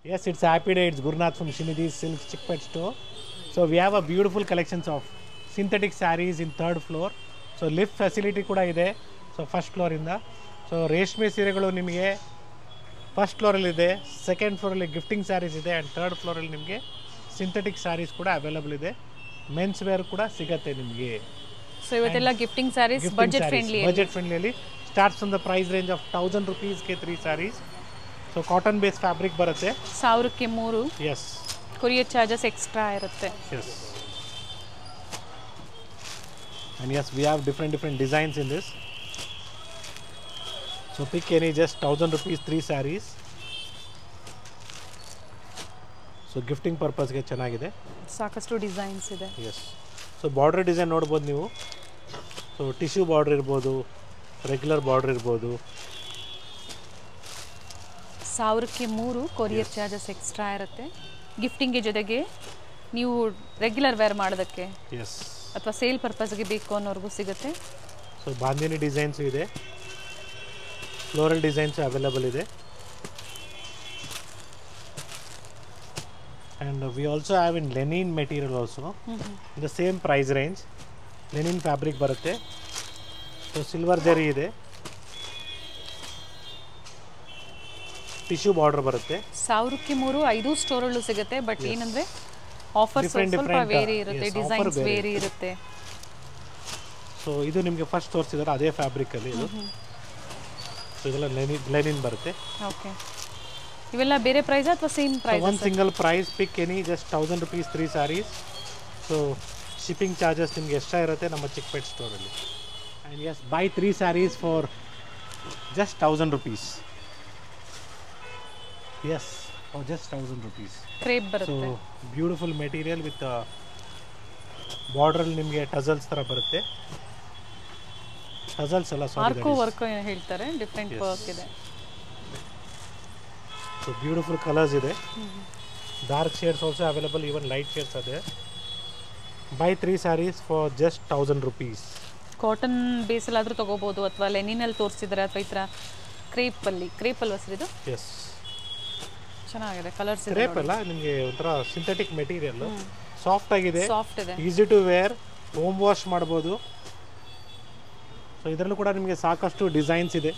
Yes, it's a happy day. It's Gurnath from Shinidhi Silk Chickpet store. So we have a beautiful collections of synthetic sarees in third floor. So lift facility ಕೂಡ ಇದೆ. So first floor ಇಂದ. So ರೇಷ್ಮೆ ಸೀರೆಗಳು ನಿಮಗೆ first ಫ್ಲೋರಲ್ಲಿ ಇದೆ, second ಫ್ಲೋರಲ್ಲಿ gifting saris ಇದೆ and third ಫ್ಲೋರಲ್ಲಿ ನಿಮಗೆ synthetic saris ಕೂಡ ಅವೈಲಬಲ್ ಇದೆ. ಮೆನ್ಸ್ ವೇರ್ ಕೂಡ ಸಿಗುತ್ತೆ ನಿಮಗೆ. ಸೊ ಇವತ್ತೆಲ್ಲ ಗಿಫ್ಟಿಂಗ್ ಸ್ಯಾರೀಸ್ ಬಜೆಟ್ ಫ್ರೆಂಡ್ಲಿಯಲ್ಲಿ starts from the price range of 1000 rupeesಗೆ 3 sarees. So cotton base fabric ಬರುತ್ತೆ. 1000ಕ್ಕೆ 3. ಎಸ್. ಕೊರಿಯರ್ ಚಾರ್ಜಸ್ ಎಕ್ಸ್ಟ್ರಾ ಇರುತ್ತೆ. Yes. And yes, we have different designs in this. So pick any, just 1000 rupees 3 sarees. So gifting purpose ಗೆ ಚೆನ್ನಾಗಿದೆ. ಸಾಕಷ್ಟು designs ಇದೆ. S. So border design ನೋಡ್ಬೋದು ನೀವು. So tissue border ಇರ್ಬೋದು, ರೆಗ್ಯುಲರ್ ಬಾರ್ಡರ್ ಇರ್ಬೋದು. 1000ಕ್ಕೆ 3 courier charges extra ಇರುತ್ತೆ. ಗಿಫ್ಟಿಂಗ್ಗೆ ಜೊತೆಗೆ ನೀವು ರೆಗ್ಯುಲರ್ ವೇರ್ ಮಾಡೋದಕ್ಕೆ ಎಸ್ ಅಥವಾ ಸೇಲ್ ಪರ್ಪಸ್ಗೆ ಬೇಕು ಅನ್ನೋರ್ಗೂ ಸಿಗುತ್ತೆ. ಸೊ ಬಾಂದಿನಿ ಡಿಸೈನ್ಸು ಇದೆ, ಫ್ಲೋರಲ್ ಡಿಸೈನ್ಸು ಅವೈಲಬಲ್ ಇದೆ. And we also have in linen material also in the same price range. Linen fabric ಬರುತ್ತೆ. ಸೊ ಸಿಲ್ವರ್ ಜರಿ ಇದೆ, ಟಿಶ್ಯೂ ಬಾರ್ಡರ್ ಬರುತ್ತೆ. 1000ಕ್ಕೆ 3 5 ಸ್ಟೋರಲ್ಲೂ ಸಿಗುತ್ತೆ. ಬಟ್ ಏನಂದ್ರೆ ಆಫರ್ಸ್ ಸ್ವಲ್ಪ ವೇರಿ ಇರುತ್ತೆ, ಡಿಸೈನ್ಸ್ ವೇರಿ ಇರುತ್ತೆ. ಸೊ ಇದು ನಿಮಗೆ ಫಸ್ಟ್ ತೋರಿಸಿದ್ರೆ ಅದೇ ಫ್ಯಾಬ್ರಿಕಲ್ಲಿ ಇದು. ಸೊ ಇದೆಲ್ಲ ಲೆನಿನ್ ಬರುತ್ತೆ. ಓಕೆ. ಇವೆಲ್ಲ ಬೇರೆ ಪ್ರೈಸ್ ಅಥವಾ same price? One single price, pick any, just 1000 rupees 3 sarees. So shipping charges ನಿಮಗೆ ಎಕ್ಸ್ಟ್ರಾ ಇರುತ್ತೆ ನಮ್ಮ ಚಿಕ್ಪೇಟ್ ಸ್ಟೋರಲ್ಲಿ. And yes, buy 3 sarees for just 1000 rupees. Yes, for just 1000 rupees. Crepe so ಬರುತ್ತೆ. ಬ್ಯೂಟಿಫುಲ್ ಮೆಟೀರಿಯಲ್ ವಿತ್ ಬಾರ್ಡ್ರಲ್ಲಿ ನಿಮಗೆ tassels ಥರ ಬರುತ್ತೆ. Tassels ಎಲ್ಲ ಆರ್ಕೋ ವರ್ಕ್ ಹೇಳ್ತಾರೆ, ಡಿಫ್ರೆಂಟ್ ವರ್ಕ್ ಇದೆ. ಸೊ ಬ್ಯೂಟಿಫುಲ್ ಕಲರ್ಸ್ ಇದೆ. Dark shades also available, even light shades ಅದೇ. By 3 sarees for just 1000 rupees. Cotton ಬೇಸಲ್ಲಾದರೂ ತೊಗೋಬೋದು ಅಥವಾ ಲೆನಿನಲ್ಲಿ ತೋರಿಸಿದ್ರೆ ಅಥವಾ ಈ ಥರ ಕ್ರೇಪಲ್ಲಿ. ಕ್ರೇಪ್ ಅಲ್ವಾ ಸರ್ ಇದು? ಎಸ್, ಚೆನ್ನಾಗಿದೆ ಕಲರ್ಸ್. ಕ್ರೇಪ್ ಅಲ್ಲ, ನಿಮಗೆ ಒಂಥರ ಸಿಂಥೆಟಿಕ್ ಮೆಟೀರಿಯಲ್, ಸಾಫ್ಟ್ ಆಗಿದೆ, ಸಾಫ್ಟ್ ಇದೆ, easy to wear, home wash ಮಾಡ್ಬೋದು. ಸೊ ಇದರಲ್ಲೂ ಕೂಡ ನಿಮಗೆ ಸಾಕಷ್ಟು ಡಿಸೈನ್ಸ್ ಇದೆ.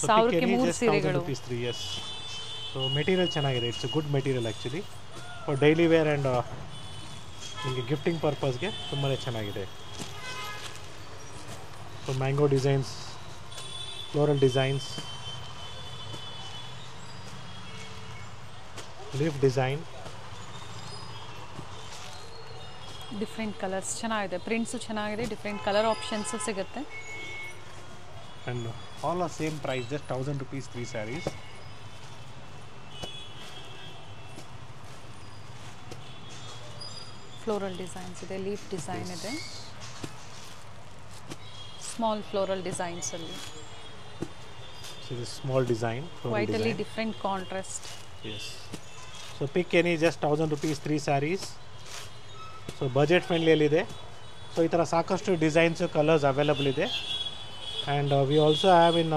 1000ಕ್ಕೆ 3 ಸೀರೆಗಳು. ಎಸ್. ಸೊ ಮೆಟೀರಿಯಲ್ ಚೆನ್ನಾಗಿದೆ, it's good material actually for daily wear and ನಿಮಗೆ ಗಿಫ್ಟಿಂಗ್ ಪರ್ಪಸ್ಗೆ ತುಂಬಾ ಚೆನ್ನಾಗಿದೆ. So mango designs, floral designs, leaf design, different colours ಚೆನ್ನಾಗಿದೆ, ಪ್ರಿಂಟ್ಸು ಚೆನ್ನಾಗಿದೆ, ಡಿಫ್ರೆಂಟ್ ಕಲರ್ ಆಪ್ಷನ್ಸು ಸಿಗುತ್ತೆ. and all are same price, just 1000 rupees 3 sarees. Floral designs ಇದೆ, leaf design ಇದೆ, small floral designs ಅಲ್ಲಿ. So this small design, white ಅಲ್ಲಿ different contrast. yes. So pick any, just 1000 rupees 3 sarees. So budget ಫ್ರೆಂಡ್ಲಿಯಲ್ಲಿದೆ. So ಈ ಥರ ಸಾಕಷ್ಟು designs, colours available ಇದೆ. And we also have in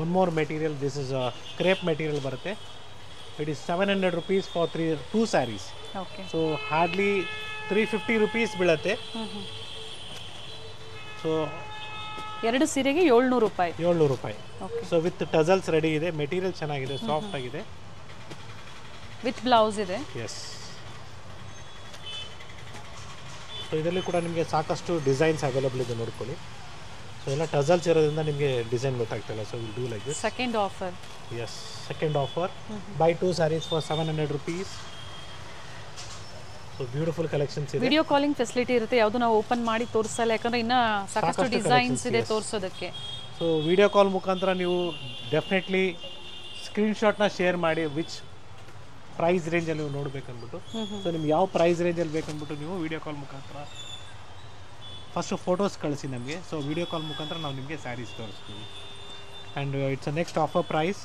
one more material. This is crepe material ಬರುತ್ತೆ. It is 700 rupees for 2 saris. Okay. So hardly 350 rupees ಬೀಳುತ್ತೆ. So 2 ಸೀರೆಗೆ 700 ರೂಪಾಯಿ. 700 ರೂಪಾಯಿ. Okay. So with tassels ready ಇದೆ, ಮೆಟೀರಿಯಲ್ ಚೆನ್ನಾಗಿದೆ, ಸಾಫ್ಟ್ ಆಗಿದೆ, with blouse ಇದೆ. ಎಸ್. ಸೊ ಇದರಲ್ಲಿ ಕೂಡ ನಿಮಗೆ ಸಾಕಷ್ಟು ಡಿಸೈನ್ಸ್ ಅವೈಲಬಲ್ ಇದೆ, ನೋಡ್ಕೊಳ್ಳಿ. ಸೊ ಎಲ್ಲ ಟಸಲ್ಸ್ ಇರೋದ್ರಿಂದ ನಿಮಗೆ ಡಿಸೈನ್ ಗೊತ್ತಾಗ್ತಿಲ್ಲ. So will do like this. Second offer. Yes, second offer, buy 2 saris for 700 rupees. So beautiful collections ಇದೆ. ವಿಡಿಯೋ ಕಾಲಿಂಗ್ ಫೆಸಿಲಿಟಿ ಇರುತ್ತೆ, ಯಾವುದು ನಾವು ಓಪನ್ ಮಾಡಿ ತೋರಿಸಲ್ಲ, ಯಾಕಂದ್ರೆ ಇನ್ನ ಸಾಕಷ್ಟು ಡಿಸೈನ್ಸ್ ಇದೆ ತೋರಿಸೋದಕ್ಕೆ. ಸೊ ವಿಡಿಯೋ ಕಾಲ್ ಮುಖಾಂತರ ನೀವು ಡೆಫಿನೆಟ್ಲಿ ಸ್ಕ್ರೀನ್ಶಾಟ್ನ ಶೇರ್ ಮಾಡಿ, ವಿಚ್ ಪ್ರೈಸ್ ರೇಂಜಲ್ಲಿ ನೀವು ನೋಡಬೇಕಂದ್ಬಿಟ್ಟು. ಸೊ ನಿಮ್ಗೆ ಯಾವ ಪ್ರೈಸ್ ರೇಂಜಲ್ಲಿ ಬೇಕಂದ್ಬಿಟ್ಟು ನೀವು ವಿಡಿಯೋ ಕಾಲ್ ಮುಖಾಂತರ ಫಸ್ಟು ಫೋಟೋಸ್ ಕಳಿಸಿ ನಮಗೆ. ಸೊ ವಿಡಿಯೋ ಕಾಲ್ ಮುಖಾಂತರ ನಾವು ನಿಮಗೆ ಸ್ಯಾರೀಸ್ ತೋರಿಸ್ತೀವಿ. And it's a next offer price,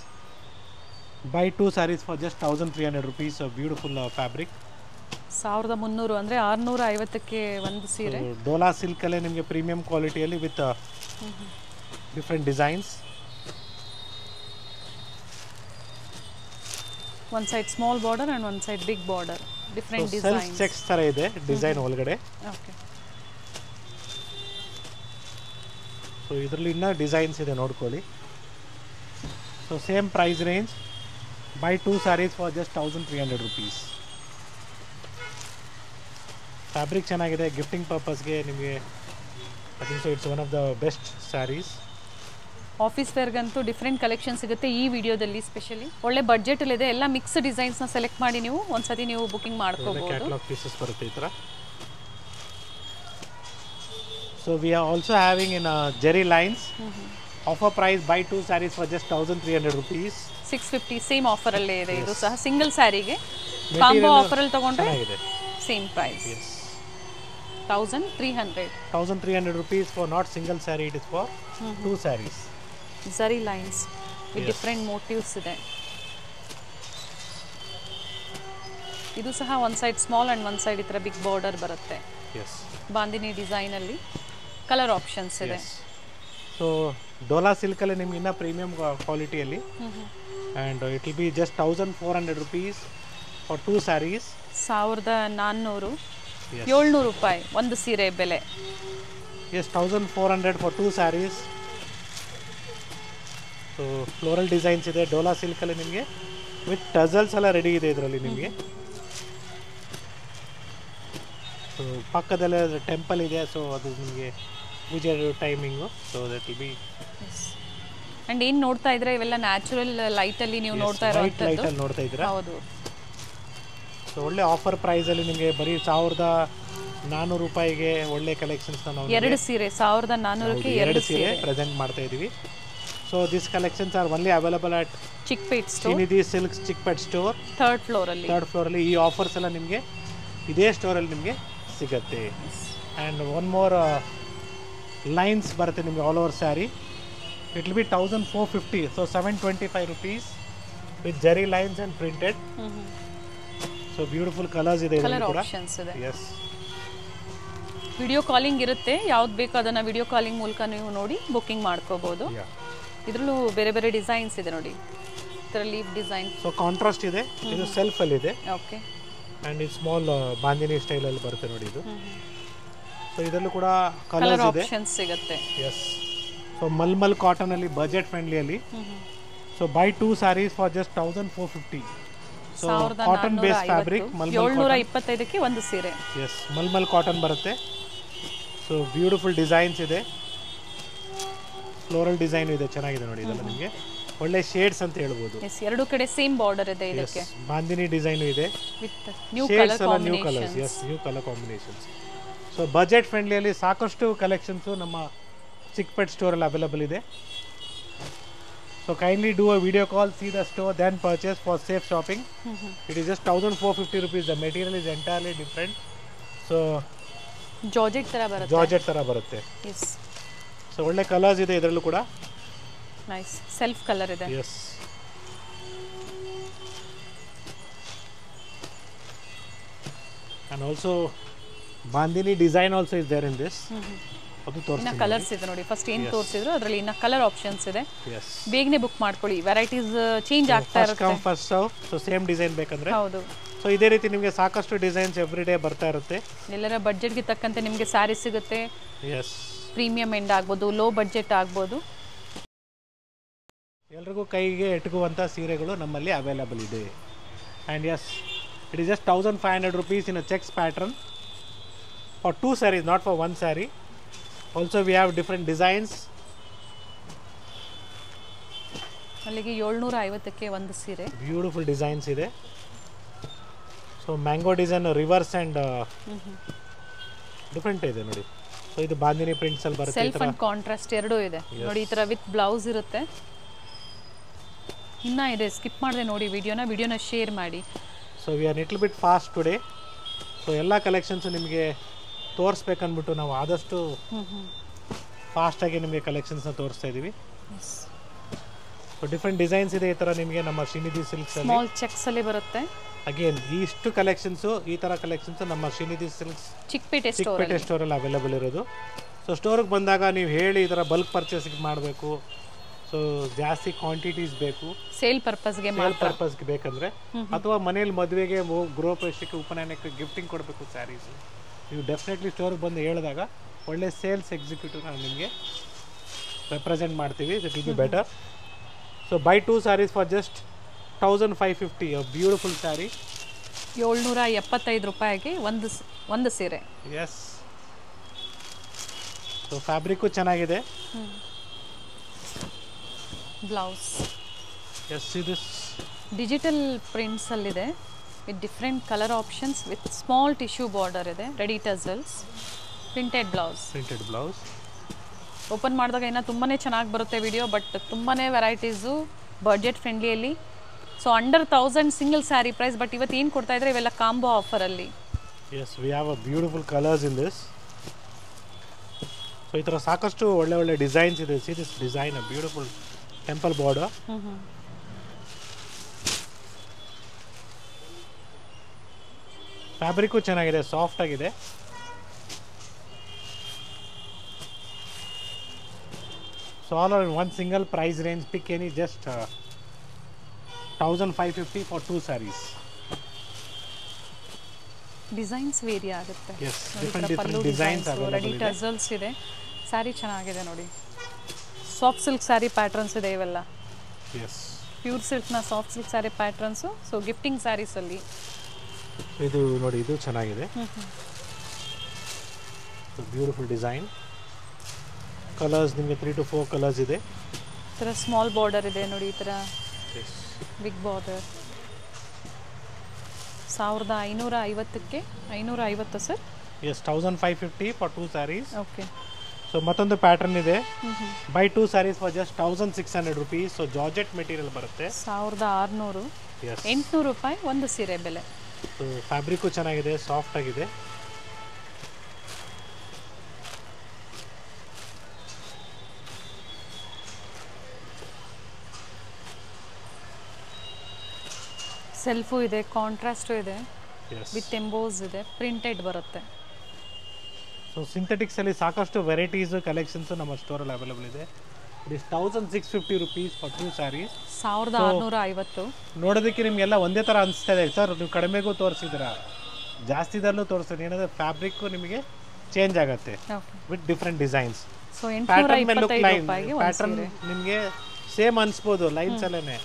buy 2 saris for just 1300 rupees. Beautiful fabric. 1300 ಅಂದರೆ 650ಕ್ಕೆ ಒಂದು ಸೀರೆ. ಡೋಲಾ ಸಿಲ್ಕಲ್ಲೇ ನಿಮಗೆ ಪ್ರೀಮಿಯಂ ಕ್ವಾಲಿಟಿಯಲ್ಲಿ with different designs. One side small border and one side big border, different self design. Checks ಥರ ಇದೆ ಡಿಸೈನ್ ಒಳಗಡೆ. ಓಕೆ, ಸೊ ಇದರಲ್ಲಿ ಇನ್ನೂ ಡಿಸೈನ್ಸ್ ಇದೆ ನೋಡ್ಕೊಳ್ಳಿ. So same price range, buy 2 saris for just 1300 rupees. Fabric ಚೆನ್ನಾಗಿದೆ, ಗಿಫ್ಟಿಂಗ್ ಪರ್ಪಸ್ಗೆ ನಿಮಗೆ I think so it's one of the best sarees. Office ವೇರ್ಗಂತೂ ಡಿಫ್ರೆಂಟ್ ಕಲೆಕ್ಷನ್ ಸಿಗುತ್ತೆ ಈ ವಿಡಿಯೋದಲ್ಲಿ. ಸ್ಪೆಷಲಿ ಒಳ್ಳೆ ಬಡ್ಜೆಟಲ್ಲಿದೆ, ಎಲ್ಲ ಮಿಕ್ಸ್ ಡಿಸೈನ್ಸ್ನ ಸೆಲೆಕ್ಟ್ ಮಾಡಿ ನೀವು ಒಂದ್ಸತಿ ನೀವು ಬುಕಿಂಗ್ ಮಾಡ್ಕೋಬಹುದು. ಕ್ಯಾಟಲಾಗ್ ಪೀಸಸ್ ಬರುತ್ತೆ ಈ ಥರ. So we are also having in zari lines. Offer price buy 2 saris for just 1300 rupees. 650 same ಆಫರಲ್ಲೇ ಇದೆ. ಇದು ಸಹ ಸಿಂಗಲ್ ಸ್ಯಾರಿಗೆ ಕಾಂಬೋ ಆಫರಲ್ಲಿ ತಗೊಂಡ್ರೆ same price 1300 rupees for not single saree, it is for 2 sarees. Zari lines with different motifs ಇದೆ. ಇದು ಸಹ one side small and one side ಈ ಥರ ಬಿಗ್ ಬಾರ್ಡರ್ ಬರುತ್ತೆ. ಬಾಂದಿನಿ ಡಿಸೈನ್ ಅಲ್ಲಿ ಕಲರ್ ಆಪ್ಷನ್ಸ್ ಇದೆ. ಸೊ ಡೋಲಾ ಸಿಲ್ಕ್ ಅಲ್ಲಿ ನಿಮ್ಗೆ ಇನ್ನ premium ಕ್ವಾಲಿಟಿಯಲ್ಲಿ and it will be just 1400 rupees for 2 sarees. 1400 700 ರೂಪಾಯಿ ಒಂದು ಸೀರೆ ಬೆಲೆ. Yes, 1400 for 2 sarees. So floral designs ಇದೆ ಡೋಲಾ ಸಿಲ್ಕ್ ಅಲ್ಲಿ ನಿಮಗೆ ವಿತ್ ಟಜಲ್ಸ್ ಎಲ್ಲ ರೆಡಿ ಇದೆ ಇದರಲ್ಲಿ ನಿಮಗೆ. ಸೊ ಪಕ್ಕದಲ್ಲೇ ಟೆಂಪಲ್ ಇದೆ, ಸೊ ಅದು ನಿಮಗೆ ಪೂಜೆ timing. So that will be and ಏನು ನೋಡ್ತಾ ಇದ್ರೆ ಇವೆಲ್ಲ ನ್ಯಾಚುರಲ್ ಲೈಟ್ ಅಲ್ಲಿ ನೀವು ನೋಡ್ತಾ ಲೈಟ್ ಅಲ್ಲಿ ನೋಡ್ತಾ ಇದ್ದೀರಾ. ಹೌದು. ಸೊ ಒಳ್ಳೆ ಆಫರ್ ಪ್ರೈಸ್ ಅಲ್ಲಿ ನಿಮಗೆ ಬರೀ 1400 ರೂಪಾಯಿಗೆ ಒಳ್ಳೆ ಕಲೆಕ್ಷನ್ಸ್ ನಾವು ಎರಡು ಸೀರೆ 1400ಕ್ಕೆ ಎರಡು ಸೀರೆ ಪ್ರೆಸೆಂಟ್ ಮಾಡ್ತಾ ಇದೀವಿ. So this collections are only available at Chickpet store, Srinidhi Silks Chickpet store, third floor ಅಲ್ಲಿ. ಈ ಆಫರ್ಸ್ ಎಲ್ಲ ನಿಮಗೆ ಇದೇ ಸ್ಟೋರ್ ಅಲ್ಲಿ ನಿಮಗೆ ಸಿಗುತ್ತೆ. ಅಂಡ್ ಒನ್ ಮೋರ್ ಲೈನ್ಸ್ ಬರುತ್ತೆ ನಿಮಗೆ all over saree. It will be 1450, so 725 rupees with zari lines and printed. So beautiful colours ಇದೆ, ಕಲರ್ ಆಪ್ಷನ್ಸ್ ಇದೆ. ಎಸ್, ವಿಡಿಯೋ ಕಾಲಿಂಗ್ ಇರುತ್ತೆ, ಯಾವ್ದು ಬೇಕೋ ಅದನ್ನ ವಿಡಿಯೋ ಕಾಲಿಂಗ್ ಮೂಲಕ ನೀವು ನೋಡಿ ಬುಕಿಂಗ್ ಮಾಡ್ಕೋಬಹುದು. ಇದರಲ್ಲೂ ಬೇರೆ ಬೇರೆ ಡಿಸೈನ್ಸ್ ಇದೆ ನೋಡಿ, ಇದರ ಲೀಫ್ ಡಿಸೈನ್. ಸೊ ಕಾಂಟ್ರಾಸ್ಟ್ ಇದೆ, ಇದು ಸೆಲ್ಫ್ ಅಲ್ಲಿ ಇದೆ. ಓಕೆ, ಅಂಡ್ ಇದು ಸ್ಮಾಲ್ ಬಾಂದಿನಿ ಸ್ಟೈಲ್ ಅಲ್ಲಿ ಬರುತ್ತೆ ನೋಡಿ ಇದು. ಸೊ ಇದರಲ್ಲೂ ಕೂಡ ಕಲರ್ ಕಲರ್ಸ್ ಇದೆ, ಆಪ್ಷನ್ಸ್ ಸಿಗುತ್ತೆ. ಎಸ್. ಸೊ ಮಲ್ಮಲ್ ಕಾಟನ್ ಅಲ್ಲಿ ಬಜೆಟ್ ಫ್ರೆಂಡ್ಲಿ ಅಲ್ಲಿ. So buy 2 saris for just 1450. So cotton base fabric, 725ಕ್ಕೆ ಒಂದು ಸೀರೆ. ಎಸ್, ಮಲ್ಮಲ್ ಕಾಟನ್ ಬರುತ್ತೆ. ಸೊ ಬ್ಯೂಟಿಫುಲ್ ಡಿಸೈನ್ಸ್ ಇದೆ, ಫ್ಲೋರಲ್ ಡಿಸೈನ್ ಇದೆ, ಚೆನ್ನಾಗಿದೆ ನೋಡಿ. ಇದೆಲ್ಲ ನಿಮಗೆ ಒಳ್ಳೆ ಶೇಡ್ಸ್ ಅಂತ ಹೇಳ್ಬೋದು. ಎಸ್, ಎರಡು ಕಡೆ ಸೇಮ್ ಬಾರ್ಡರ್ ಇದೆ ಇದಕ್ಕೆ. ಬಾಂದಿನಿ ಡಿಸೈನ್ ಇದೆ with new colour combinations. Yes, new colour combinations. So budget friendly ಅಲ್ಲಿ ಸಾಕಷ್ಟು ಕಲೆಕ್ಷನ್ಸ್ ನಮ್ಮ ಚಿಕ್ಪೇಟ್ ಸ್ಟೋರ್ ಅಲ್ಲಿ ಅವೈಲಬಲ್ ಇದೆ. So kindly do a video call, see the store, then purchase for safe shopping. It is just 1450 rupees. The material is entirely different. So georgette ತರ ಬರುತ್ತೆ. Yes, so ಒಳ್ಳೆ colours ಇದೆ ಇದರಲ್ಲೂ ಕೂಡ. Nice self colour ಇದೆ. Yes, and also bandini design also is there in this. ಅದು ಇನ್ನ colours ಇದೆ ನೋಡಿ. ಫಸ್ಟ್ ಏನು ತೋರಿಸಿದ್ರು ಅದರಲ್ಲಿ ಇನ್ನ ಕಲರ್ ಆಪ್ಷನ್ಸ್ ಇದೆ. ಬೇಗನೆ ಬುಕ್ ಮಾಡ್ಕೊಳ್ಳಿ, ವೆರೈಟೀಸ್ ಚೇಂಜ್ ಆಗ್ತಾ ಇರುತ್ತೆ. First serve, so same design ಬೇಕಂದ್ರೆ. ಹೌದು. ಸೊ ಇದೇ ರೀತಿ ನಿಮಗೆ ಸಾಕಷ್ಟು ಡಿಸೈನ್ಸ್ ಎವ್ರಿ ಡೇ ಬರ್ತಾ ಇರುತ್ತೆ. ಎಲ್ಲರ ಬಡ್ಜೆಟ್ಗೆ ತಕ್ಕಂತೆ ನಿಮಗೆ ಸ್ಯಾರಿ ಸಿಗುತ್ತೆ. ಎಸ್, ಪ್ರೀಮಿಯಂ ಎಂಡ್ ಆಗ್ಬೋದು, ಲೋ ಬಡ್ಜೆಟ್ ಆಗ್ಬೋದು, ಎಲ್ರಿಗೂ ಕೈಗೆ ಎಟುಕುವಂಥ ಸೀರೆಗಳು ನಮ್ಮಲ್ಲಿ ಅವೈಲಬಲ್ ಇದೆ. And yes, it is just 1500 rupees in a checks pattern for 2 sarees, not for 1 saree. Also we have different designs. ಅಲ್ಲಿಗೆ 750ಕ್ಕೆ ಒಂದು ಸೀರೆ. ಬ್ಯೂಟಿಫುಲ್ ಡಿಸೈನ್ಸ್ ಇದೆ. So mango design reverse and different ಇದೆ ನೋಡಿ. ಸೊ ಇದು ಬಾಂದಿನಿ ಪ್ರಿಂಟ್ಸ್ ಅಲ್ಲಿ ಬರುತ್ತೆ. ಸೆಲ್ಫ್ ಅಂಡ್ ಕಾಂಟ್ರಾಸ್ಟ್ ಎರಡೂ ಇದೆ ನೋಡಿ. ಈ ಥರ ವಿತ್ ಬ್ಲೌಸ್ ಇರುತ್ತೆ. ಇನ್ನ ಇದೆ, ಸ್ಕಿಪ್ ಮಾಡಿದೆ ನೋಡಿ ವಿಡಿಯೋನ ಶೇರ್ ಮಾಡಿ. So we are little bit fast today. So ಎಲ್ಲ ಕಲೆಕ್ಷನ್ಸ್ ನಿಮಗೆ ತೋರಿಸ್ಬೇಕಂದ್ಬಿಟ್ಟು ನಾವು ಆದಷ್ಟು ಫಾಸ್ಟಾಗಿ ನಿಮಗೆ ಕಲೆಕ್ಷನ್ಸ್ನ ತೋರಿಸ್ತಾ ಇದ್ದೀವಿ. ಸೊ ಡಿಫ್ರೆಂಟ್ ಡಿಸೈನ್ಸ್ ಇದೆ ಈ ಥರ ನಿಮಗೆ ನಮ್ಮ ಶ್ರೀನಿಧಿ ಸಿಲ್ಕ್ಸ್ ಅಲ್ಲಿ. ಸ್ಮಾಲ್ ಚೆಕ್ಸ್ ಅಲ್ಲಿ ಬರುತ್ತೆ. ಅಗೇನ್ ಇಷ್ಟು ಕಲೆಕ್ಷನ್ಸು, ಈ ಥರ ಕಲೆಕ್ಷನ್ಸ್ ನಮ್ಮ ಶ್ರೀನಿಧಿ ಸಿಲ್ಕ್ಸ್ ಚಿಕ್ಪೇಟೆ ಸ್ಟೋರಲ್ಲಿ ಅವೈಲಬಲ್ ಇರೋದು. ಸೊ ಸ್ಟೋರಿಗೆ ಬಂದಾಗ ನೀವು ಹೇಳಿ ಈ ಥರ ಬಲ್ಕ್ ಪರ್ಚೇಸಿಂಗ್ ಮಾಡಬೇಕು, ಸೊ ಜಾಸ್ತಿ ಕ್ವಾಂಟಿಟೀಸ್ ಬೇಕು, ಸೇಲ್ ಪರ್ಪಸ್ಗೆ ಸೇಲ್ ಪರ್ಪಸ್ಗೆ ಬೇಕಂದರೆ, ಅಥವಾ ಮನೇಲಿ ಮದುವೆಗೆ ಗೃಹಪ್ರವೇಶಕ್ಕೆ ಉಪನಯನಕ್ಕೆ ಗಿಫ್ಟಿಂಗ್ ಕೊಡಬೇಕು ಸ್ಯಾರೀಸ್, ನೀವು ಡೆಫಿನೆಟ್ಲಿ ಸ್ಟೋರ್ಗೆ ಬಂದು ಹೇಳಿದಾಗ ಒಳ್ಳೆ ಸೇಲ್ಸ್ ಎಕ್ಸಿಕ್ಯೂಟಿವ್ ನಾವು ನಿಮಗೆ ರೆಪ್ರೆಸೆಂಟ್ ಮಾಡ್ತೀವಿ. It will be better. So buy 2 saris for just 1550, beautiful sari. 775 ರೂಪಾಯಿಗೆ ಒಂದು ಸೀರೆ. ಎಸ್. ಸೊ ಫ್ಯಾಬ್ರಿಕ್ಕು ಚೆನ್ನಾಗಿದೆ. ಬ್ಲೌಸ್ ಎಸ್, ದಿಸ್ ಡಿಜಿಟಲ್ ಪ್ರಿಂಟ್ಸಲ್ಲಿದೆ with different colour options with small tissue border ಇದೆ, ready tassels, printed blouse. Open ಮಾಡಿದಾಗ ಇನ್ನೂ ತುಂಬಾ ಚೆನ್ನಾಗಿ ಬರುತ್ತೆ ವಿಡಿಯೋ, ಬಟ್ ತುಂಬಾ ವೆರೈಟೀಸು ಬಡ್ಜೆಟ್ ಫ್ರೆಂಡ್ಲಿಯಲ್ಲಿ. So under 1000 single sari price, but ಇವತ್ತು ಏನು ಕೊಡ್ತಾ ಇದ್ದಾರೆ ಇವೆಲ್ಲ ಕಾಂಬೋ ಆಫರಲ್ಲಿ. S, we have a beautiful colours in this. So ಈ ಥರ ಸಾಕಷ್ಟು ಒಳ್ಳೆ ಒಳ್ಳೆ ಡಿಸೈನ್ಸ್ ಇದೆ. See this design, a beautiful temple border. Fabric ಚೆನ್ನಾಗಿದೆ, ಸಾಫ್ಟ್ ಆಗಿದೆ. So all are one single price range. Pick any, just 1550 for 2 sarees. Designs vary ಆಗುತ್ತೆ. Yes, different designs available ready tassels ಇದೆ. ಸ್ಯಾರಿ ಚೆನ್ನಾಗಿದೆ ನೋಡಿ. Soft silk sari patterns ಇದೆ ಇವೆಲ್ಲ. Yes, pure ಸಿಲ್ಕ್ನ soft silk sari patterns. So gifting ಸ್ಯಾರೀಸಲ್ಲಿ ಇದು ನೋಡಿ, ಇದು ಚೆನ್ನಾಗಿದೆ. Beautiful design. ಕಲರ್ಸ್ ನಿಮಗೆ 3 to 4 ಕಲರ್ಸ್ ಇದೆ. ಈ ಥರ ಸ್ಮಾಲ್ ಬಾರ್ಡರ್ ಇದೆ ನೋಡಿ, ಈ ಥರ ಬಿಗ್ ಬಾರ್ಡರ್. 1550ಕ್ಕೆ 550 sir. Yes, 1550 for 2 saris. Okay. So ಮತ್ತೊಂದು ಪ್ಯಾಟರ್ನ್ ಇದೆ. Buy 2 saris for just 1600 rupees. So georgette material ಬರುತ್ತೆ. 1600, 800 ರೂಪಾಯಿ ಒಂದು ಸೀರೆ ಬೆಲೆ. ಸೊ ಫ್ಯಾಬ್ರಿಕ್ಕು ಚೆನ್ನಾಗಿದೆ, ಸಾಫ್ಟ್ ಆಗಿದೆ. ಸೆಲ್ಫು ಇದೆ, ಕಾಂಟ್ರಾಸ್ಟು ಇದೆ, ವಿತ್ ಎಂಬೋಸ್ ಇದೆ, ಪ್ರಿಂಟೆಡ್ ಬರುತ್ತೆ. ಸೊ ಸಿಂಥೆಟಿಕ್ಸಲ್ಲಿ ಸಾಕಷ್ಟು ವೆರೈಟೀಸು ಕಲೆಕ್ಷನ್ಸು ನಮ್ಮ ಸ್ಟೋರಲ್ಲಿ ಅವೈಲೇಬಲ್ ಇದೆ. It is 1650 rupees for 2 saris. 1650. ನೋಡೋದಕ್ಕೆ ನಿಮಗೆಲ್ಲ ಒಂದೇ ಥರ ಅನಿಸ್ತಾ ಇದೆ ಸರ್. ನೀವು ಕಡಿಮೆಗೂ ತೋರಿಸಿದ್ದೀರಾ, ಜಾಸ್ತಿದಲ್ಲೂ ತೋರಿಸ್ತೀನಿ. ಏನಂದರೆ ಫ್ಯಾಬ್ರಿಕ್ಕು ನಿಮಗೆ ಚೇಂಜ್ ಆಗುತ್ತೆ ವಿತ್ ಡಿಫ್ರೆಂಟ್ ಡಿಸೈನ್ಸ್. ಸೊ 825 ರೂಪಾಯಿಗೆ ಪ್ಯಾಟರ್ನ್ ನಿಮಗೆ ಸೇಮ್ ಅನಿಸ್ಬೋದು ಲೈನ್ಸ್ ಅಲ್ಲೇ,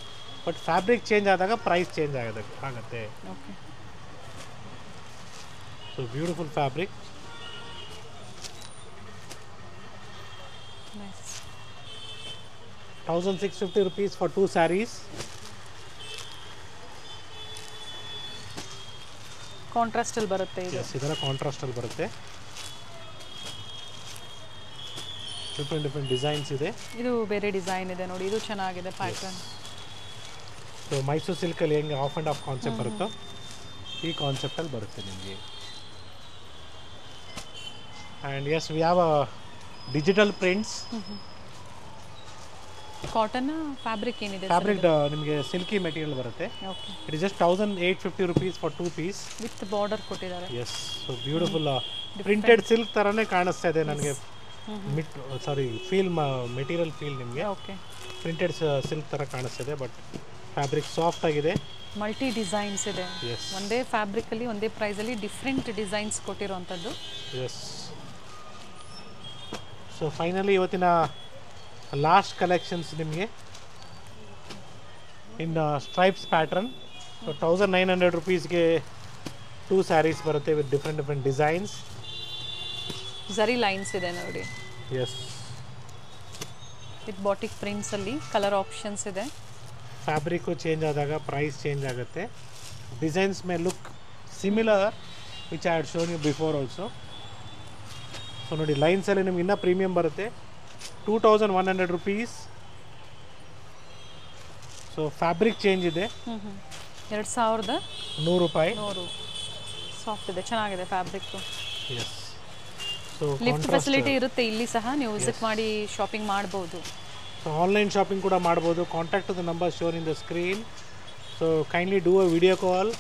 ಬಟ್ ಫ್ಯಾಬ್ರಿಕ್ ಚೇಂಜ್ ಆದಾಗ ಪ್ರೈಸ್ ಚೇಂಜ್ ಆಗುತ್ತೆ. So beautiful fabric. Nice. 1650 rupees for 2 sarees. Contrast ಅಲ್ಲಿ ಬರುತ್ತೆ ಇದು. ಎಸ್, ಇದರ ಕಾಂಟ್ರಾಸ್ಟ್ ಅಲ್ಲಿ ಬರುತ್ತೆ. ಡಿಫ್ರೆಂಟ್ ಡಿಸೈನ್ಸ್ ಇದೆ. ಇದು ಬೇರೆ ಡಿಸೈನ್ ಇದೆ ನೋಡಿ, ಇದು ಚೆನ್ನಾಗಿದೆ ಪ್ಯಾಟರ್ನ್. ಸೊ ಮೈಸೂರು ಸಿಲ್ಕಲ್ಲಿ ಹೆಂಗೆ ಆಫ್ ಆ್ಯಂಡ್ ಆಫ್ ಕಾನ್ಸೆಪ್ಟ್ ಬರುತ್ತೋ ಈ ಕಾನ್ಸೆಪ್ಟಲ್ಲಿ ಬರುತ್ತೆ ನಿಮಗೆ. And yes, we have digital prints. Cotton fabric ಏನಿದೆ? ಫ್ಯಾಬ್ರಿಕ್ ನಿಮಗೆ ಸಿಲ್ಕಿ ಮೆಟೀರಿಯಲ್ ಬರುತ್ತೆ. Okay. It is just 1850 rupees for 2 piece with border ಕೊಟ್ಟಿದ್ದಾರೆ. Yes. So beautiful printed silk ಥರನೇ ಕಾಣಿಸ್ತಾ ಇದೆ ನನಗೆ. ಫೀಲ್ ಮೆಟೀರಿಯಲ್ ಫೀಲ್ ನಿಮಗೆ ಓಕೆ ಪ್ರಿಂಟೆಡ್ ಸಿಲ್ಕ್ ಥರ ಕಾಣಿಸ್ತಿದೆ, ಬಟ್ ಫ್ಯಾಬ್ರಿಕ್ ಸಾಫ್ಟ್ ಆಗಿದೆ. ಮಲ್ಟಿ ಡಿಸೈನ್ಸ್ ಇದೆ. ಒಂದೇ ಫ್ಯಾಬ್ರಿಕಲ್ಲಿ ಒಂದೇ ಪ್ರೈಸಲ್ಲಿ ಡಿಫ್ರೆಂಟ್ ಡಿಸೈನ್ಸ್ ಕೊಟ್ಟಿರುವಂಥದ್ದು. ಎಸ್. ಸೊ ಫೈನಲಿ ಇವತ್ತಿನ ಲಾಸ್ಟ್ ಕಲೆಕ್ಷನ್ಸ್ ನಿಮಗೆ ಇನ್ ಸ್ಟ್ರೈಪ್ಸ್ ಪ್ಯಾಟ್ರನ್. ಸೊ 1900 rupeesಗೆ 2 ಸ್ಯಾರೀಸ್ ಬರುತ್ತೆ with different designs. Zari lines ಇದೆ ನೋಡಿ. ಎಸ್. ವಿತ್ ಬಾಟಿಕ್ ಪ್ರಿಂಟ್ಸಲ್ಲಿ ಕಲರ್ ಆಪ್ಷನ್ಸ್ ಇದೆ. ಫ್ಯಾಬ್ರಿಕ್ಕು ಚೇಂಜ್ ಆದಾಗ ಪ್ರೈಸ್ ಚೇಂಜ್ ಆಗುತ್ತೆ. Designs may look similar which I had shown you before also. So ನೋಡಿ, ಲೈನ್ಸಲ್ಲಿ ನಿಮ್ಗೆ ಇನ್ನೂ ಪ್ರೀಮಿಯಮ್ ಬರುತ್ತೆ. 2100 rupees. ಸೊ ಫ್ಯಾಬ್ರಿಕ್ ಚೇಂಜ್ ಇದೆ. 2100 ರೂಪಾಯಿ. ಸಾಫ್ಟ್ ಇದೆ, ಚೆನ್ನಾಗಿದೆ fabric. Yes. So lift facility ಇರುತ್ತೆ ಇಲ್ಲಿ ಸಹ, ನೀವು ವಿಸಿಟ್ ಮಾಡಿ ಶಾಪಿಂಗ್ ಮಾಡ್ಬೋದು. ಸೊ ಆನ್ಲೈನ್ ಶಾಪಿಂಗ್ ಕೂಡ ಮಾಡ್ಬೋದು. Contact the number shown in the screen. So kindly do a video call.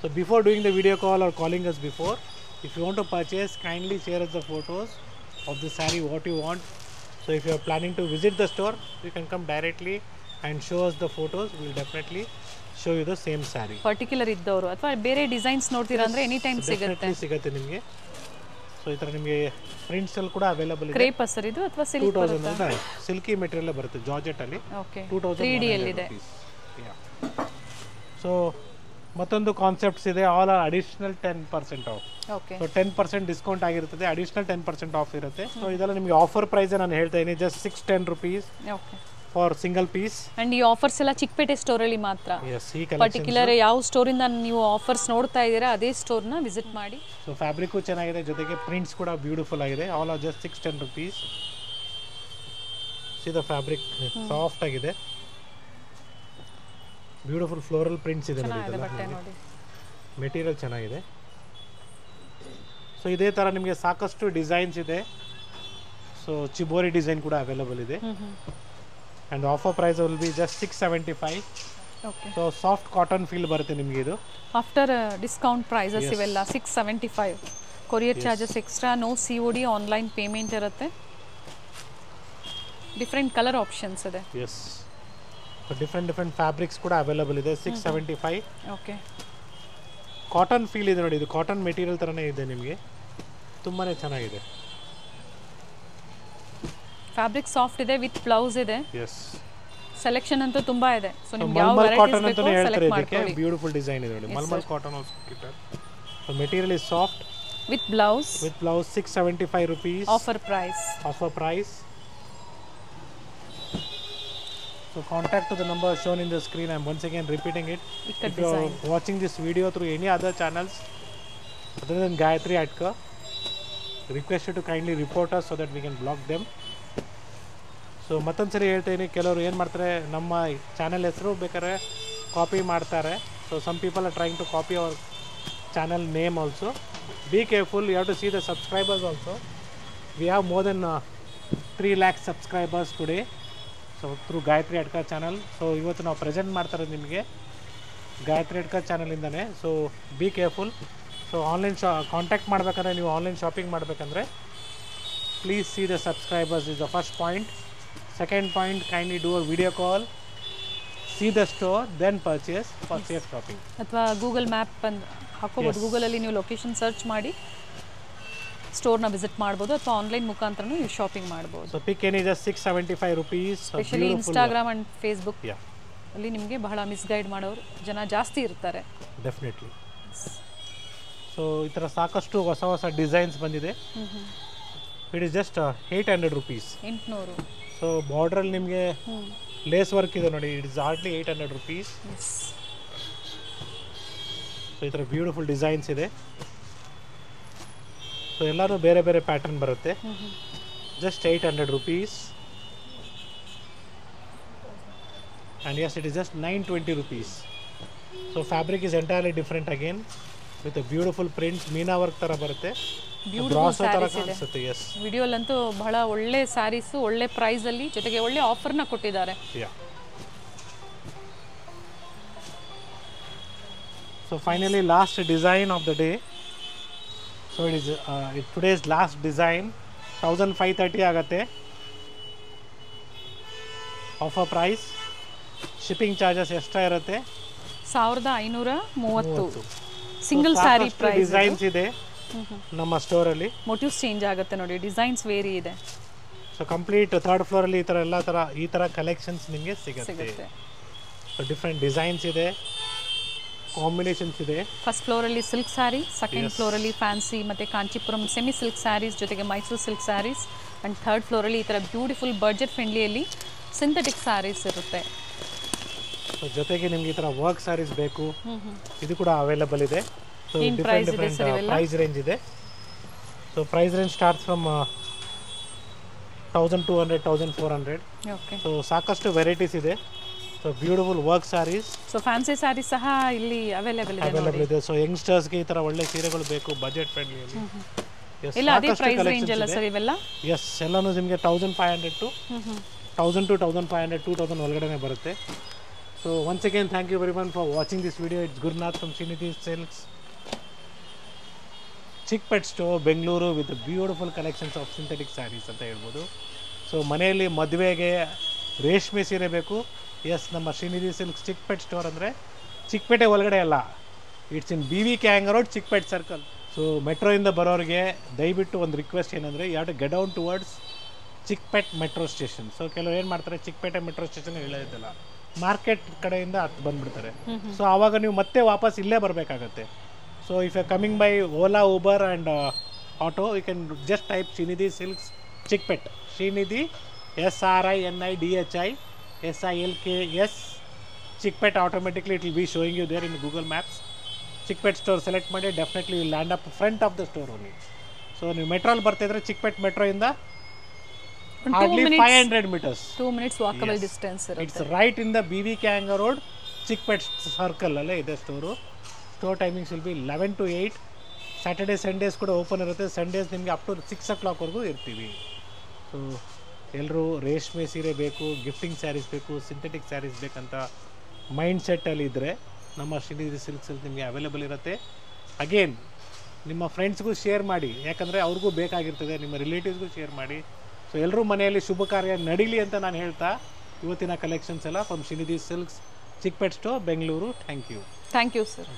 So before doing the video call are calling us before, if you want to purchase, kindly share us the photos of the saree what you want, So if you are planning to visit the store, you can come directly and show us the photos. We will definitely show you the same saree. Particular ಇದ್ದವರು ಅಥವಾ ಬೇರೆ designs ನೋಡ್ತೀರಾ ಅಂದರೆ any time ಸಿಗುತ್ತೆ. Definitely ಸಿಗುತ್ತೆ ನಿಮಗೆ. So ಈ ಥರ ನಿಮಗೆ ಪ್ರಿಂಟ್ಸಲ್ಲಿ ಕೂಡ ಅವೈಲಬಲ್ ಇದೆ. ಕ್ರೇಪ್ ಸರ್ ಇದು ಅಥವಾ ಸಿಲ್ಕ್ 2000 ಸಿಲ್ಕಿ ಮೆಟೀರಿಯಲ್ ಬರುತ್ತೆ ಜಾರ್ಜೆಟ್ ಅಲ್ಲಿ. ಓಕೆ 2000 ಅಲ್ಲಿ ಇದೆ. ಸೊ ಮತ್ತೊಂದು ಕಾನ್ಸೆಪ್ಟ್ಸ್ ಇದೆ, all are additional 10% off. Okay so 10% discount ಆಗಿರುತ್ತದೆ, ಅಡಿಷನಲ್ 10% ಆಫ್ ಇರುತ್ತೆ. ಸೊ ಇದೆಲ್ಲ ನಿಮಗೆ ಆಫರ್ ಪ್ರೈಸ್ ನಾನು ಹೇಳ್ತಾ ಇದ್ದೀನಿ, just 610 rupees okay for single piece. And ಈ ಆಫರ್ಸ್ ಎಲ್ಲ ಚಿಕ್ಕಪೇಟೆ ಸ್ಟೋರಲ್ಲಿ ಮಾತ್ರ. ಎಸ್, ಈ ಪರ್ಟಿಕ್ಯುಲರ್ ಯಾವ ಸ್ಟೋರಿಂದ ನೀವು ಆಫರ್ಸ್ ನೋಡ್ತಾ ಇದ್ದೀರಾ ಅದೇ ಸ್ಟೋರ್ನ ವಿಸಿಟ್ ಮಾಡಿ. ಸೊ ಫ್ಯಾಬ್ರಿಕ್ಕು ಚೆನ್ನಾಗಿದೆ, ಜೊತೆಗೆ ಪ್ರಿಂಟ್ಸ್ ಕೂಡ ಬ್ಯೂಟಿಫುಲ್ ಆಗಿದೆ. All are just 610 rupees. C the fabric soft ಆಗಿದೆ, ಬ್ಯೂಟಿಫುಲ್ ಫ್ಲೋರಲ್ ಪ್ರಿಂಟ್ಸ್ ಇದೆ ನೋಡಿ. ಬಟ್ಟೆ ನೋಡಿ, ಮೆಟೀರಿಯಲ್ ಚೆನ್ನಾಗಿದೆ. ಸೊ ಇದೇ ಥರ ನಿಮಗೆ ಸಾಕಷ್ಟು ಡಿಸೈನ್ಸ್ ಇದೆ. ಸೊ ಚಿಬೋರಿ ಡಿಸೈನ್ ಕೂಡ ಅವೈಲಬಲ್ ಇದೆ. And offer price will be just 675. Okay so soft cotton feel ಬರುತ್ತೆ ನಿಮಗೆ ಇದು. ಆಫ್ಟರ್ ಡಿಸ್ಕೌಂಟ್ ಪ್ರೈಸಸ್ ಇವೆಲ್ಲ 675. Courier charges extra, no COD, online payment ಇರುತ್ತೆ. ಡಿಫ್ರೆಂಟ್ ಕಲರ್ ಆಪ್ಷನ್ಸ್ ಇದೆ. ಎಸ್, ಡಿಫ್ರೆಂಟ್ ಫ್ಯಾಬ್ರಿಕ್ಸ್ ಕೂಡ available ಇದೆ. 675. ಓಕೆ ಕಾಟನ್ ಫೀಲ್ ಇದೆ ನೋಡಿ, ಇದು ಕಾಟನ್ ಮೆಟೀರಿಯಲ್ ಥರನೇ ಇದೆ ನಿಮಗೆ, ತುಂಬಾ ಚೆನ್ನಾಗಿದೆ. ಫ್ಯಾಬ್ರಿಕ್ ಸಾಫ್ಟ್ ಇದೆ, ವಿತ್ ಬ್ಲೌಸ್ ಇದೆ. ಎಸ್, ಸೆಲೆಕ್ಷನ್ ಅಂತೂ ತುಂಬಾ ಇದೆ. ಸೊ ನಿಮಗೆ ಯಾವ ಮಲ್ಮಲ್ ವೆರೈಟೀಸ್ ಕಾಟನ್ ಬೇಕೋ ಅಂತಾನೆ ಹೇಳ್ತಾರೆ ಸೆಲೆಕ್ಟ್ ಇದಕ್ಕೆ. ಮಾಡ್ಕೊಳ್ಳಿ. ಬ್ಯೂಟಿಫುಲ್ ಡಿಸೈನ್ ಇದೆ ನೋಡಿ, mulmul cotton also gifted. So material is soft with blouse. 675 rupees. Offer price. Offer price. So contact to the number shown in the screen. I'm once again repeating it. If you are watching this video through any other channels other than Gayatri Atka, request you to kindly report us so that we can block them. So ಮತ್ತೊಂದು ಸರಿ ಹೇಳ್ತೀನಿ, ಕೆಲವರು ಏನು ಮಾಡ್ತಾರೆ, ನಮ್ಮ channel ಹೆಸರು ಬೇಕಾದ್ರೆ copy ಮಾಡ್ತಾರೆ. So some people are trying to copy our channel name also. Be careful, you have to see the subscribers also. We have more than 3 lakh subscribers today. So through Gayatri Adka channel. So ಇವತ್ತು ನಾವು present ಮಾಡ್ತಾರೆ ನಿಮಗೆ ಗಾಯತ್ರಿ ಅಡ್ಕ ಚಾನಲಿಂದನೇ. So be careful. So online contact ಮಾಡಬೇಕಂದ್ರೆ, ನೀವು online shopping ಮಾಡಬೇಕಂದ್ರೆ please see the subscribers is the first point. Second point, kindly do a video call, see the store, then purchase for safe shopping. ಅಥವಾ Google map ಹಾಕೋಬೋದು. ಗೂಗಲಲ್ಲಿ ನೀವು location search ಮಾಡಿ ಸ್ಟೋರ್ನ visit ಮಾಡ್ಬೋದು, ಅಥವಾ ಆನ್ಲೈನ್ ಮುಖಾಂತರನೂ ನೀವು shopping ಮಾಡ್ಬೋದು. So pick any just 675 rupees. Specially Instagram and Facebook ಅಲ್ಲಿ ನಿಮಗೆ ಬಹಳ ಮಿಸ್ಗೈಡ್ ಮಾಡೋರು ಜನ ಜಾಸ್ತಿ ಇರ್ತಾರೆ. ಡೆಫಿನೆಟ್ಲಿ. ಸೊ ಈ ಥರ ಸಾಕಷ್ಟು ಹೊಸ ಡಿಸೈನ್ಸ್ ಬಂದಿದೆ. It is just 800 rupees. 800. So ಬಾರ್ಡ್ರಲ್ಲಿ ನಿಮಗೆ ಲೇಸ್ ವರ್ಕ್ ಇದೆ ನೋಡಿ, it is hardly 800 rupees. So ಈ ಥರ ಬ್ಯೂಟಿಫುಲ್ ಡಿಸೈನ್ಸ್ ಇದೆ. ಸೊ ಎಲ್ಲರೂ ಬೇರೆ ಬೇರೆ ಪ್ಯಾಟರ್ನ್ ಬರುತ್ತೆ. Just 800 rupees. And yes, it is just 920 rupees. So fabric is entirely different again, with beautiful prints, meena work ಥರ ಬರುತ್ತೆ. ವಿಡಿಯೋಲಂತೂ ಬಹಳ ಒಳ್ಳೆ ಸ್ಯಾರೀಸು, ಒಳ್ಳೆ ಪ್ರೈಸಲ್ಲಿ, ಜೊತೆಗೆ ಒಳ್ಳೆ ಆಫರ್ನ ಕೊಟ್ಟಿದ್ದಾರೆ. So finally last design of the day. So it is today's last design. 1530 ಆಗುತ್ತೆ. Offer price. Shipping charges extra ಇರುತ್ತೆ, 1530. Single sari price. ಡಿಸೈನ್ಸ್ ಇದೆ ನಮ್ಮ ಸ್ಟೋರಲ್ಲಿ. ಮೋಟಿವ್ಸ್ ಚೇಂಜ್ ಆಗುತ್ತೆ ನೋಡಿ, ಡಿಸೈನ್ಸ್ ವೇರಿ ಇದೆ. ಸೊ ಕಂಪ್ಲೀಟ್ 3rd ಫ್ಲೋರಲ್ಲಿ ಈ ಥರ ಕಲೆಕ್ಷನ್ಸ್ ನಿಮಗೆ ಸಿಗುತ್ತೆ. ಸೊ ಡಿಫ್ರೆಂಟ್ ಡಿಸೈನ್ಸ್ ಇದೆ, ಕಾಂಬಿನೇಷನ್ಸ್ ಇದೆ. ಫಸ್ಟ್ ಫ್ಲೋರಲ್ಲಿ ಸಿಲ್ಕ್ ಸ್ಯಾರಿ, ಸೆಕೆಂಡ್ ಫ್ಲೋರಲ್ಲಿ ಫ್ಯಾನ್ಸಿ ಮತ್ತು ಕಾಂಚೀಪುರಂ ಸೆಮಿ ಸಿಲ್ಕ್ ಸ್ಯಾರೀಸ್, ಜೊತೆಗೆ Mysuru silk saris, and 3rd ಫ್ಲೋರಲ್ಲಿ ಈ ಥರ ಬ್ಯೂಟಿಫುಲ್ ಬಡ್ಜೆಟ್ ಫ್ರೆಂಡ್ಲಿಯಲ್ಲಿ ಸಿಂಥೆಟಿಕ್ ಸ್ಯಾರೀಸ್ ಇರುತ್ತೆ. ಸೊ ಜೊತೆಗೆ ನಿಮ್ಗೆ ಈ ಥರ ವರ್ಕ್ ಸ್ಯಾರೀಸ್ ಬೇಕು, ಇದು ಕೂಡ ಅವೈಲಬಲ್ ಇದೆ. ಸೊ ಡಿಫ್ರೆಂಟ್ ಪ್ರೈಸ್ ರೇಂಜ್ ಇದೆ. So price range starts from 1200, 1400. So ಸಾಕಷ್ಟು ವೆರೈಟೀಸ್ ಇದೆ. So beautiful work sarees. So fancy sarees ಸಹ ಇಲ್ಲಿ ಅವೈಲೇಬಲ್ ಇದೆ. ಸೊ ಯಂಗ್ಸ್ಟರ್ಸ್ಗೆ ಈ ಥರ ಒಳ್ಳೆ ಸೀರೆಗಳು ಬೇಕು ಬಜೆಟ್ ಫ್ರೆಂಡ್ಲಿಯಲ್ಲಿ. ಎಲ್ಲ ಅದೇ ಪ್ರೈಸ್ ರೇಂಜ್ ಅಲ್ಲ ಸರ್ ಇವೆಲ್ಲ? ಎಸ್, ಎಲ್ಲನೂ ನಿಮಗೆ 1500 to 1500, 2000 ಒಳಗಡೆ ಬರುತ್ತೆ. So once again thank you very much for watching this video. It's Gurunath from Srinidhi Silks, Chickpet store, Bengaluru, with beautiful collections of synthetic sarees ಅಂತ ಹೇಳ್ಬೋದು. ಸೊ ಮನೆಯಲ್ಲಿ ಮದುವೆಗೆ ರೇಷ್ಮೆ ಸೀರೆ ಬೇಕು, ಎಸ್ ನಮ್ಮ ಶ್ರೀನಿಧಿ ಸಿಲ್ಕ್ಸ್ ಚಿಕ್ಕಪೇಟೆ ಸ್ಟೋರ್ ಅಂದರೆ ಚಿಕ್ಕಪೇಟೆ ಒಳಗಡೆ ಅಲ್ಲ, ಇಟ್ಸ್ ಇನ್ BVK ಹ್ಯಾಂಗ್ ರೋಡ್, ಚಿಕ್ಕಪೇಟೆ ಸರ್ಕಲ್. ಸೊ ಮೆಟ್ರೋಯಿಂದ ಬರೋರಿಗೆ ದಯವಿಟ್ಟು ಒಂದು ರಿಕ್ವೆಸ್ಟ್ ಏನಂದರೆ you have to get down towards Chickpete metro station. So ಕೆಲವರು ಏನು ಮಾಡ್ತಾರೆ, ಚಿಕ್ಕಪೇಟೆ ಮೆಟ್ರೋ ಸ್ಟೇಷನ್ ಹೇಳೋದಿಲ್ಲ, ಮಾರ್ಕೆಟ್ ಕಡೆಯಿಂದ ಹತ್ತು ಬಂದುಬಿಡ್ತಾರೆ. ಸೊ ಆವಾಗ ನೀವು ಮತ್ತೆ ವಾಪಸ್ ಇಲ್ಲೇ ಬರಬೇಕಾಗತ್ತೆ. So if you coming by Ola, Uber and auto, you can just type Srinidhi silks Chickpete, Srinidhi SRINIDHI SILKS Chickpete. Automatically it will B showing you there in Google maps. Chickpete store select ಮಾಡಿ, definitely will land up front of the store only. So ನೀವು ಮೆಟ್ರೋಲ್ಲಿ ಬರ್ತಿದ್ರೆ ಚಿಕ್ಕಪೇಟೆ ಮೆಟ್ರೋಯಿಂದ hardly 500 meters. 2 minutes walkable distance ಇರುತ್ತೆ. It's right in the BVK ಹ್ಯಾಂಗ್ road, Chickpete ಸರ್ಕಲಲ್ಲೇ ಇದೆ store. Store timings will be 11 to 8. Saturday Sundays ಕೂಡ ಓಪನ್ ಇರುತ್ತೆ. ಸಂಡೇಸ್ ನಿಮಗೆ ಅಪ್ ಟು 6 o'clockವರೆಗೂ ಇರ್ತೀವಿ. ಸೊ ಎಲ್ಲರೂ ರೇಷ್ಮೆ ಸೀರೆ ಬೇಕು, ಗಿಫ್ಟಿಂಗ್ ಸ್ಯಾರೀಸ್ ಬೇಕು, ಸಿಂಥೆಟಿಕ್ ಸ್ಯಾರೀಸ್ ಬೇಕಂತ ಮೈಂಡ್ ಸೆಟ್ಟಲ್ಲಿ ಇದ್ದರೆ ನಮ್ಮ ಶ್ರೀನಿಧಿ ಸಿಲ್ಕ್ಸಲ್ಲಿ ನಿಮಗೆ ಅವೈಲೇಬಲ್ ಇರುತ್ತೆ. ಅಗೇನ್ ನಿಮ್ಮ ಫ್ರೆಂಡ್ಸ್ಗೂ ಶೇರ್ ಮಾಡಿ, ಯಾಕಂದರೆ ಅವ್ರಿಗೂ ಬೇಕಾಗಿರ್ತದೆ, ನಿಮ್ಮ ರಿಲೇಟಿವ್ಸ್ಗೂ ಶೇರ್ ಮಾಡಿ. ಸೊ ಎಲ್ಲರೂ ಮನೆಯಲ್ಲಿ ಶುಭ ಕಾರ್ಯ ನಡೀಲಿ ಅಂತ ನಾನು ಹೇಳ್ತಾ, ಇವತ್ತಿನ ಕಲೆಕ್ಷನ್ಸ್ ಎಲ್ಲ from Srinidhi silks Chickpete store, Bengaluru. Thank you sir.